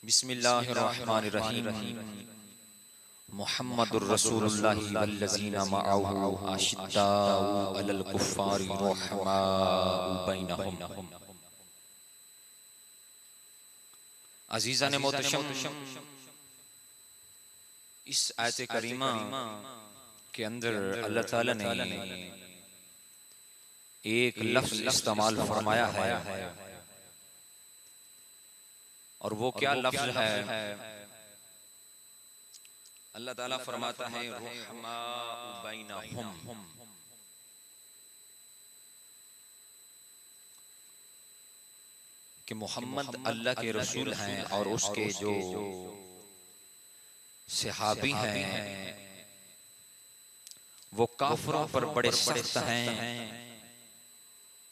बिस्मिल्लाहिर्रहमानिर्रहीम। मुहम्मदुर रसूलुल्लाहि वल्लज़ीना मअहू अशिद्दाउ अलल कुफ़्फ़ारि रुहमाउ बैनहुम। अज़ीज़ान मोहतरम, इस आयत करीमा के अंदर अल्लाह ताला ने एक लफ्ज़ इस्तेमाल फरमाया है, और वो क्या लफ्ज़ है? अल्लाह ताला फरमाता है रुहमाउ बैनहुम, कि मोहम्मद अल्लाह के रसूल हैं और उसके जो सहाबी हैं वो काफिरों पर बड़े सख्त हैं।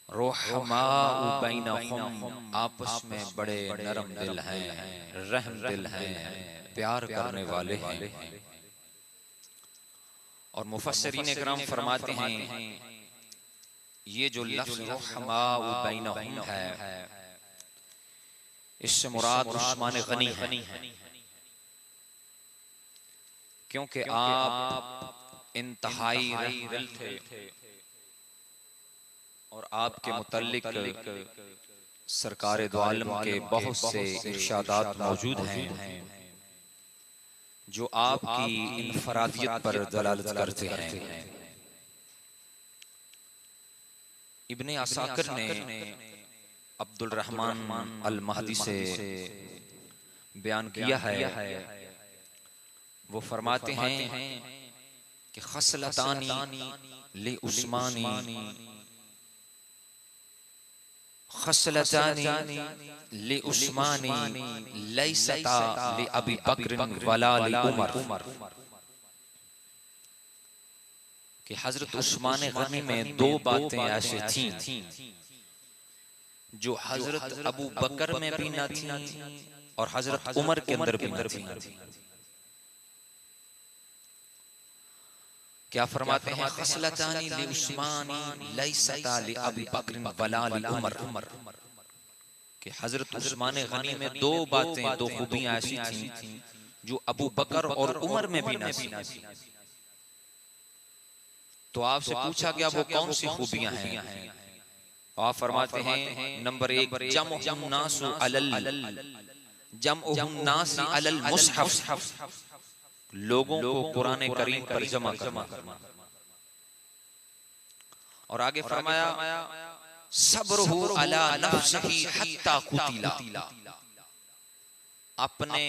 रुहमाउ बैनहुम, आपस में बड़े नरम दिल हैं, रहम दिल हैं, प्यार करने वाले हैं। और मुफस्सिरीन इकराम फरमाते हैं ये जो लफ्ज़ रुहमाउ बैनहुम है, इससे मुराद उस्मान गनी है, क्योंकि आप इंतहाई रहम दिल थे और आपके मुतल्लिक सरकारे दो आलम के बहुत से इरशादात मौजूद हैं जो आपकी इनफरादियत पर दलालत करते हैं। इब्ने असाकिर ने अब्दुल रहमान अल महदी से बयान किया है, वो फरमाते हैं कि खसलतानी लि उस्मानी खसलतानी लि उस्मानी लैसता लि अबी बकर वला लि उमर, कि हजरत उस्मान गनी में दो बातें ऐसी थीं जो हजरत अबू बकर में भी न थी और हजरत उमर के अंदर भी न थी। क्या फरमाते हैं? खसलतानी लि उस्मानी लैसता लि अबी बकर वला लि उमर, कि हजरत उस्मान गनी में दो बातें, दो खूबियां ऐसी थीं जो अबू बकर और उमर में भी न थी। तो आपसे पूछा गया वो कौन सी खूबियां हैं? आप फरमाते हैं नंबर एक, जमउन नासु अलल मुसहफ, लोगों को कुरान करीम पर जमा करना। और आगे फरमाया सब्रुहु अला नफ्सिही हत्ता कुतिला, अपने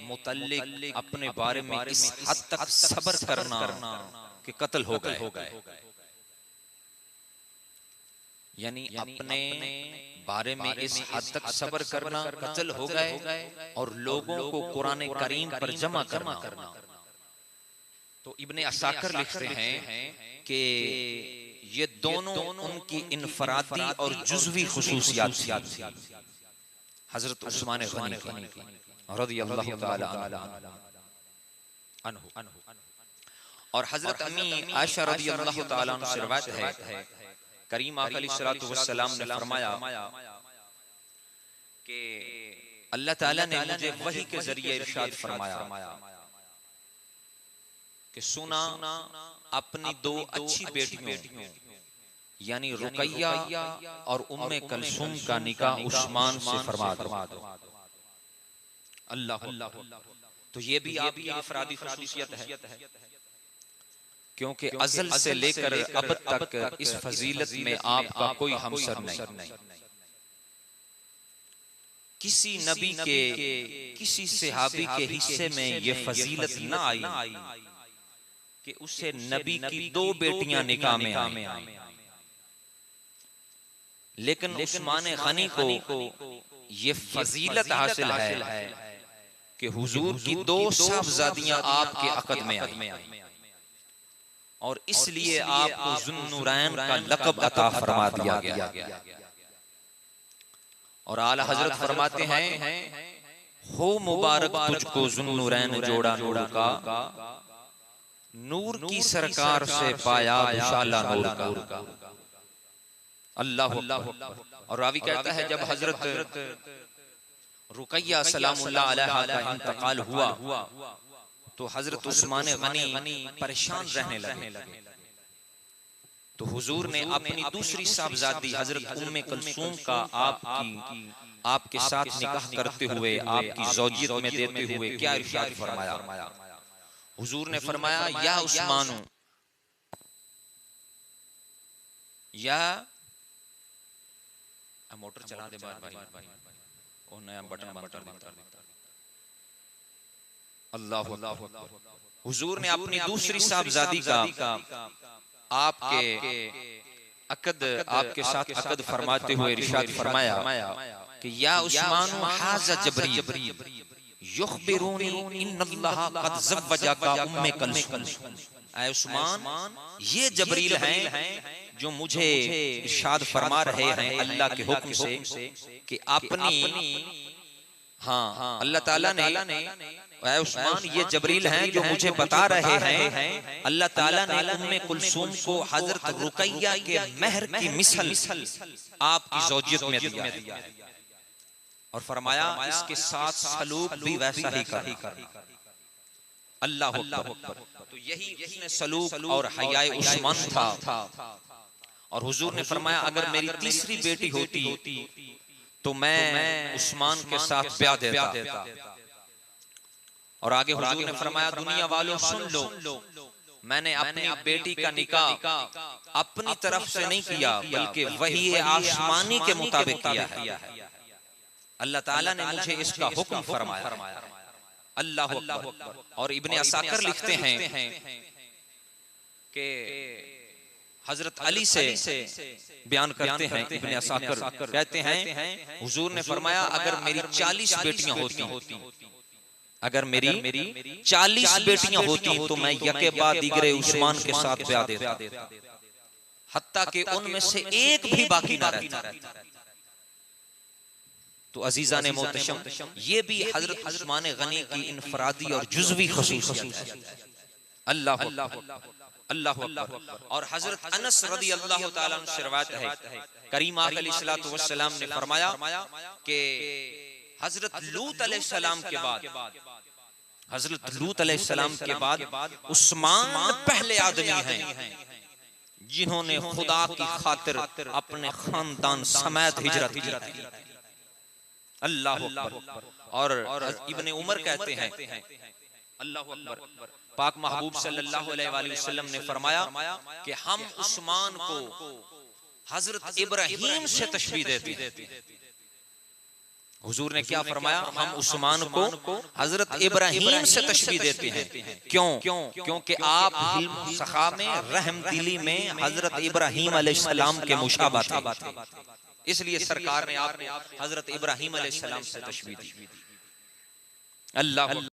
मुतल्लिक अपने बारे में इस हद तक सब्र करना कि कत्ल हो गए, यानी अपने बारे में इस हद तक सब्र करना, कत्ल हो गए, और लोगों को कुरान करीम पर जमा करना। तो इब्ने असाकिर लिखते हैं कि ये दोनों उनकी इनफरादी और जुज़वी खुसूसियात थी हजरत उस्मान गनी की रज़ियल्लाहु ताला अन्हु। और हजरत अम्मी आयशा रज़ियल्लाहु ताला अन्हा से रिवायत है, करीम आका अलैहिस्सलातु वस्सलाम ने फरमाया कि अल्लाह ताला ने मुझे वही के जरिए इरशाद फरमाया कि सुना अपनी दो अच्छी बेटियों यानी रुकैया और उम्मे कलसूम का निकाह उस्मान से फरमा दो। अल्लाह, तो ये भी आपकी इफरादी खुसूसियत है, क्योंकि अज़ल से लेकर अब तक इस फजीलत में आपका कोई हमसर नहीं। किसी नबी के किसी सहाबी के हिस्से में ये फजीलत न आई कि उसे नबी की दो बेटियां निकाह में आई, लेकिन उस्मान गनी को ये फजीलत हासिल है कि हुजूर की दो साहबजादियां आपके अक़द में आई, और इसलिए आपको ज़ुन्नुरैन का लक़ब अता फरमा दिया गया। और आला हजरत फरमाते हैं हो मुबारक तुझको ज़ुन्नुरैन जोड़ा नूर का, नूर की सरकार से पाया दुशाला नूर का। अल्लाह। और रावी कहता है जब हजरत रुकैया सलामुल्लाह अलैहा का इंतकाल हुआ तो हजरत उस्मान गनी परेशान रहने लगे। तो हुजूर ने अपनी दूसरी साहबजादी हजरत उम्मे कुलसूम का आपके साथ निकाह करते हुए, आपकी ज़ौजियत में देते हुए क्या इरशाद फरमाया? हुजूर ने फरमाया, या उस्मानो, या मोटर चला दे भाई, और नया बटन बंद कर देता। अल्लाह अल्लाह। हुजूर ने अपनी दूसरी साहबजादी का आपके साथ अकद फरमाते हुए इरशाद फरमाया कि या उस्मान हाज़ा जबरील युखबिरूनी इन्नल्लाह क़द ज़व्वजका उम्मे कुलसूम। ऐ उस्मान, ये जबरील हैं जो मुझे इरशाद फरमा रहे हैं अल्लाह के हुक्म से कि अपनी अल्लाह ताला ने, ऐ उस्मान, ये जबरील हैं जो मुझे बता रहे हैं अल्लाह ताला ने उम्मे कुलसूम को हजरत रुकैया के महर की मिसल आपकी ज़ौजियत में दिया और फरमाया इसके साथ सलूक भी वैसा ही कर। अल्लाह अकबर। तो यही उसने सलूक और हयाए उस्मान था। और हुजूर ने फरमाया अगर मेरी तीसरी बेटी होती तो मैं उस्मान के साथ ब्याह देता। और आगे हुजूर ने फरमाया दुनिया वालों सुन लो, मैंने अपनी बेटी का निकाह अपनी तरफ से नहीं किया बल्कि वही आसमानी के मुताबिक किया है। अल्लाह ताला ने मुझे इसका हुक्म फरमाया। अल्लाह अकबर। और इब्ने असाकिर लिखते हैं कि हजरत अली से बयान करते हैं, इब्ने असाकिर कहते हैं हुजूर ने फरमाया अगर मेरी 40 बेटियां होती, अगर मेरी 40 बेटियां होती तो मैं यके बाद दीगरे उस्मान के साथ ब्याह देता, हत्ता कि उनमें से एक भी बाकी ना रहता। तो अजीजा ने मोहतरम, ये भी हजरत उस्मान गनी की इनफरादी और जुज़वी ख़ुसूसियत है। अल्लाह अल्लाह अकबर। और हजरत अनस रज़ी अल्लाह ताला अन्हु से रिवायत है करीम आका अलैहिस्सलातु वस्सलाम ने फरमाया कि हजरत लूत अलैहिस्सलाम के बाद, हजरत लूत अलैहिस्सलाम के बाद उस्मान पहले आदमी हैं जिन्होंने खुदा की खातिर अपने खानदान समेत हिजरत की। अल्लाह अकबर। और इब्ने उमर कहते हैं अल्लाह अकबर, पाक महबूब सल्लल्लाहु अलैहि वसल्लम ने फरमाया कि हम उस्मान को हजरत इब्राहीम से तशबीह देते हैं। हुजूर ने क्या फरमाया? हम उस्मान को हजरत इब्राहीम से तशबीह देते हैं। क्यों? क्योंकि आप हिल्म सखा में, रहम दिली में हजरत इब्राहीम अलैहिस्सलाम के मुशाबह थे, इसलिए सरकार ने आपको हजरत इब्राहीम अलैहिस्सलाम से तशबीह दी। अल्लाह